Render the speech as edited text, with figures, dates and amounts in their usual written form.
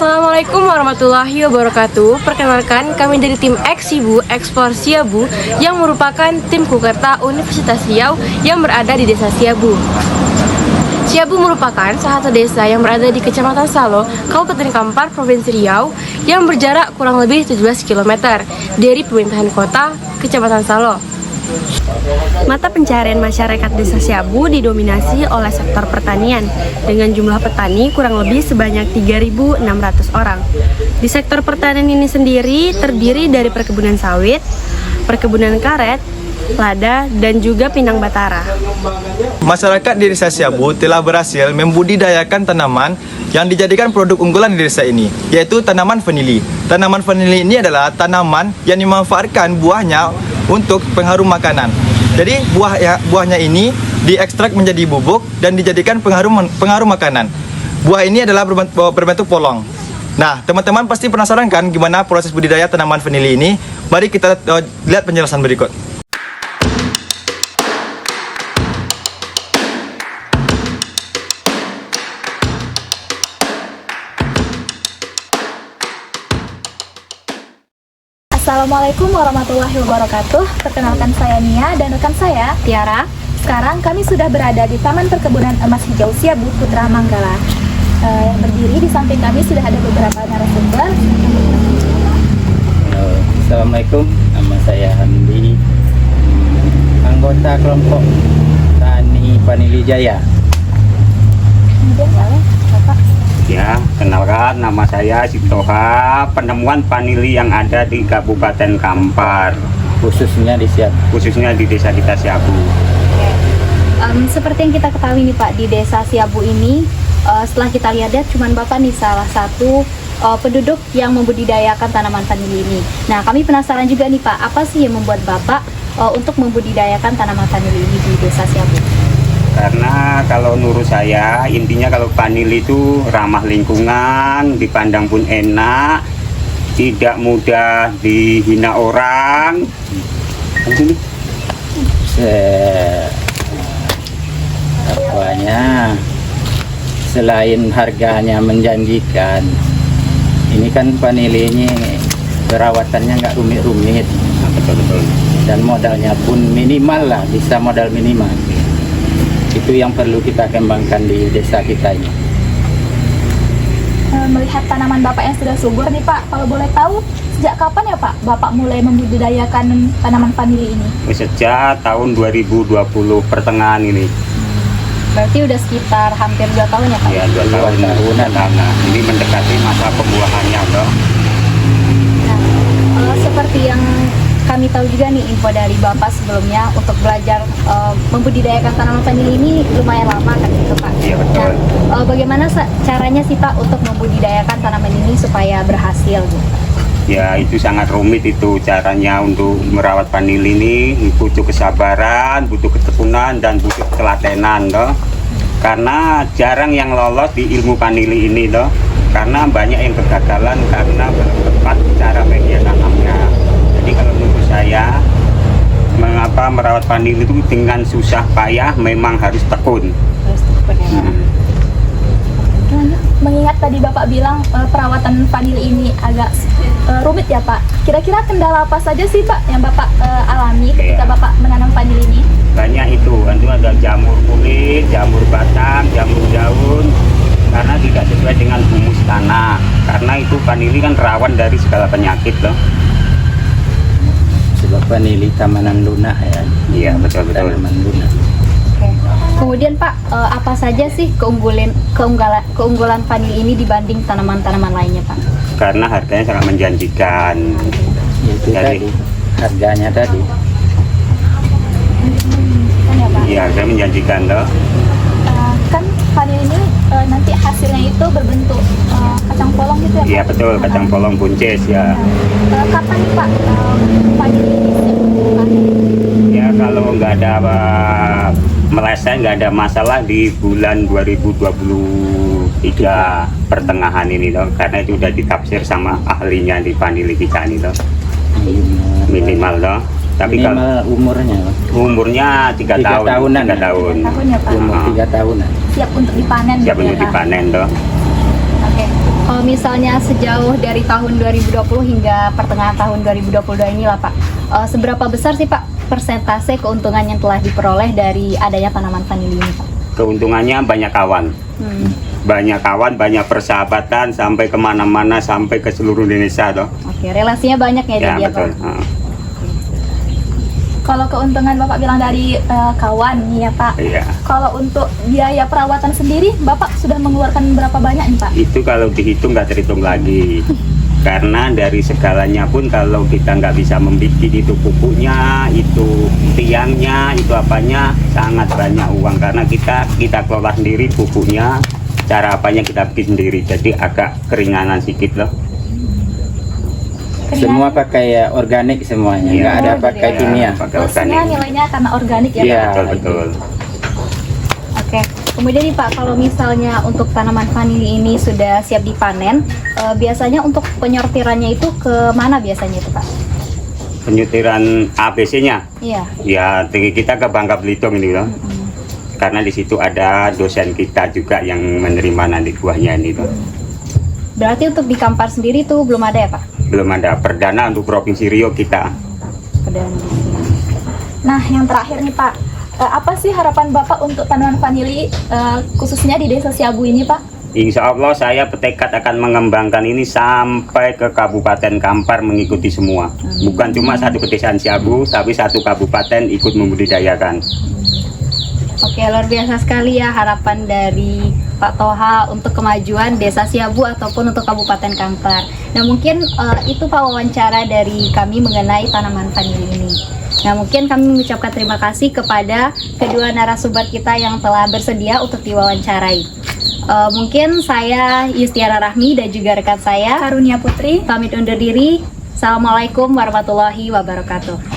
Assalamualaikum warahmatullahi wabarakatuh. Perkenalkan, kami dari tim Eksibu Ekspor Siabu yang merupakan tim Kukerta Universitas Riau yang berada di Desa Siabu. Siabu merupakan salah satu desa yang berada di Kecamatan Salo, Kabupaten Kampar, Provinsi Riau yang berjarak kurang lebih 17 km dari pemerintahan kota Kecamatan Salo. Mata pencaharian masyarakat Desa Siabu didominasi oleh sektor pertanian dengan jumlah petani kurang lebih sebanyak 3.600 orang. Di sektor pertanian ini sendiri terdiri dari perkebunan sawit, perkebunan karet, lada, dan juga pinang batara. Masyarakat di Desa Siabu telah berhasil membudidayakan tanaman yang dijadikan produk unggulan di desa ini, yaitu tanaman vanili. Tanaman vanili ini adalah tanaman yang dimanfaatkan buahnya untuk pengharum makanan. Jadi buahnya ini diekstrak menjadi bubuk dan dijadikan pengharum makanan. Buah ini adalah berbentuk polong. Nah, teman-teman pasti penasaran kan gimana proses budidaya tanaman vanili ini? Mari kita lihat penjelasan berikut. Assalamualaikum warahmatullahi wabarakatuh. Perkenalkan, saya Nia dan rekan saya Tiara. Sekarang kami sudah berada di Taman Perkebunan Emas Hijau Siabu Putra Manggala. Yang berdiri di samping kami sudah ada beberapa narasumber. Assalamualaikum, nama saya Hamdi, anggota kelompok Tani Vanili Jaya. Kemudian oleh Bapak. Ya, kenalkan nama saya Sitoha, penemuan vanili yang ada di Kabupaten Kampar, Khususnya di Siabu. khususnya di desa kita Siabu. Seperti yang kita ketahui nih Pak, di Desa Siabu ini setelah kita lihat cuman Bapak nih salah satu penduduk yang membudidayakan tanaman vanili ini. Nah, kami penasaran juga nih Pak, apa sih yang membuat Bapak untuk membudidayakan tanaman vanili ini di Desa Siabu? Karena kalau menurut saya, intinya kalau vanili itu ramah lingkungan, dipandang pun enak, tidak mudah dihina orang. Selain harganya menjanjikan, ini kan vanili ini perawatannya nggak rumit-rumit, Betul-betul. dan modalnya pun minimal lah, bisa modal minimal. Itu yang perlu kita kembangkan di desa kita ini. Melihat tanaman Bapak yang sudah subur nih Pak, kalau boleh tahu sejak kapan ya Pak Bapak mulai membudidayakan tanaman vanili ini? Sejak tahun 2020 pertengahan ini. Berarti udah sekitar hampir 2 tahun ya Pak? Ya, 2 tahunan. Nah, ini mendekati masa pembuahannya loh. Nah, seperti yang kami tahu juga nih info dari Bapak sebelumnya, untuk belajar membudidayakan tanaman vanili ini lumayan lama kan gitu Pak? Iya, betul. Nah, bagaimana caranya sih Pak untuk membudidayakan tanaman ini supaya berhasil gitu? Ya, itu sangat rumit itu caranya untuk merawat vanili ini, butuh kesabaran, butuh ketekunan, dan butuh ketelatenan loh. Karena jarang yang lolos di ilmu vanili ini loh. Karena banyak yang kegagalan karena belum tepat cara media tanamnya. Jadi kalau menurut saya, mengapa merawat vanili itu dengan susah payah, memang harus tekun. Terus ya. Mengingat tadi Bapak bilang perawatan vanili ini agak rumit ya Pak. Kira-kira kendala apa saja sih Pak yang Bapak alami ketika Bapak menanam vanili ini? Banyak itu ada jamur kulit, jamur batang, jamur daun, karena tidak sesuai dengan humus tanah. Karena itu vanili kan rawan dari segala penyakit loh. Sebab vanili tanaman lunak ya. Iya, betul-betul. Tanaman lunak. Oke. Kemudian Pak, apa saja sih keunggulan vanili ini dibanding tanaman-tanaman lainnya Pak? Karena harganya sangat menjanjikan. Itu Jadi- tadi harganya tadi. Kan ya Pak? Iya, harganya menjanjikan loh. Kan vanili ini nanti hasilnya itu berbentuk kacang polong gitu ya Pak? Iya, betul, kacang polong buncis ya. Kapan nih Pak vanili ini siap untuk panen? Ya, kalau nggak ada meleset, nggak ada masalah di bulan 2023 pertengahan ini loh. Karena itu udah ditafsir sama ahlinya di vanili kita ini loh. Minimal loh. Tapi kalau Minimal umurnya umurnya 3 tahun. tahunan. 3 tahun. Tahun ya Pak? umur 3 tahunan. Siap untuk dipanen Siap gitu ya untuk Pak? dipanen loh. Oke. Kalau misalnya sejauh dari tahun 2020 hingga pertengahan tahun 2022 ini lah Pak, seberapa besar sih Pak persentase keuntungan yang telah diperoleh dari adanya tanaman vanili ini Pak? Keuntungannya banyak kawan. Banyak kawan, banyak persahabatan, sampai kemana-mana, sampai ke seluruh Indonesia toh. Oke, relasinya banyak ya, jadi ya betul. Pak? Kalau keuntungan Bapak bilang dari kawan nih ya Pak. Iya. Kalau untuk biaya perawatan sendiri, Bapak sudah mengeluarkan berapa banyak nih Pak? Itu kalau dihitung nggak terhitung lagi. Karena dari segalanya pun kalau kita nggak bisa membuat itu pupuknya, itu tiangnya, itu apanya, sangat banyak uang. Karena kita kelola sendiri pupuknya, cara apanya kita bikin sendiri. Jadi agak keringanan sedikit loh. Semua pakai organik semuanya, Iya. nggak ada pakai kimia. Pakai Semua organik. nilainya karena organik ya Iya. Pak? Betul. Oke, kemudian nih Pak, kalau misalnya untuk tanaman vanili ini sudah siap dipanen, biasanya untuk penyortirannya itu ke mana biasanya itu Pak? Penyutiran ABC-nya, Iya. ya kita ke Bangka Belitung ini loh. Karena di situ ada dosen kita juga yang menerima nanti buahnya ini loh. Berarti untuk di Kampar sendiri tuh belum ada ya Pak? Belum ada perdana untuk Provinsi Riau kita. Nah, yang terakhir nih Pak, apa sih harapan Bapak untuk tanaman vanili khususnya di Desa Siabu ini Pak? Insya Allah saya bertekad akan mengembangkan ini sampai ke Kabupaten Kampar mengikuti semua. Bukan cuma satu pedesaan Siabu, tapi satu kabupaten ikut membudidayakan. Oke, luar biasa sekali ya harapan dari Pak Toha untuk kemajuan Desa Siabu ataupun untuk Kabupaten Kampar. Nah, mungkin itu Pak wawancara dari kami mengenai tanaman vanili ini. Nah, mungkin kami mengucapkan terima kasih kepada kedua narasumber kita yang telah bersedia untuk diwawancarai. Mungkin saya Yustiara Rahmi dan juga rekan saya Karunia Putri. pamit undur diri. Assalamualaikum warahmatullahi wabarakatuh.